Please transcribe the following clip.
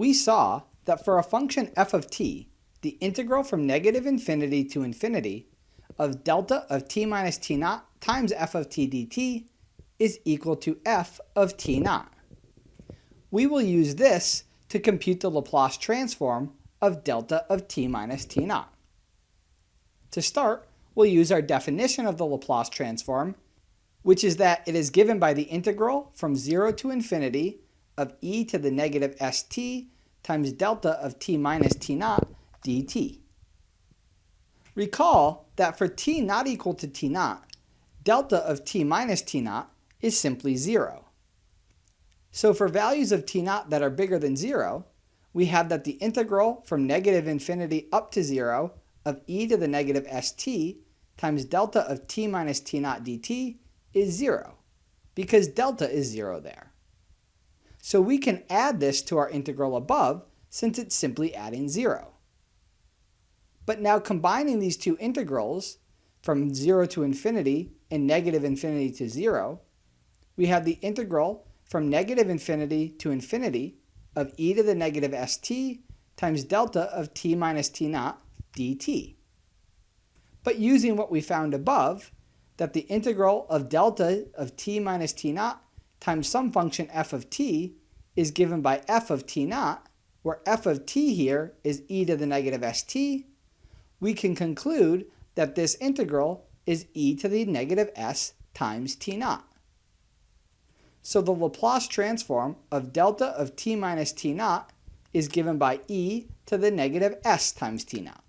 We saw that for a function f of t, the integral from negative infinity to infinity of delta of t minus t naught times f of t dt is equal to f of t naught. We will use this to compute the Laplace transform of delta of t minus t naught. To start, we'll use our definition of the Laplace transform, which is that it is given by the integral from 0 to infinity of e to the negative st times delta of t minus t naught dt. Recall that for t not equal to t naught, delta of t minus t naught is simply 0. So for values of t naught that are bigger than 0, we have that the integral from negative infinity up to 0 of e to the negative st times delta of t minus t naught dt is 0, because delta is 0 there. So we can add this to our integral above since it's simply adding 0. But now combining these two integrals from 0 to infinity and negative infinity to 0, we have the integral from negative infinity to infinity of e to the negative st times delta of t minus t naught dt. But using what we found above, that the integral of delta of t minus t naught times some function f of t is given by f of t naught, where f of t here is e to the negative st, we can conclude that this integral is e to the negative s times t naught. So the Laplace transform of delta of t minus t naught is given by e to the negative s times t naught.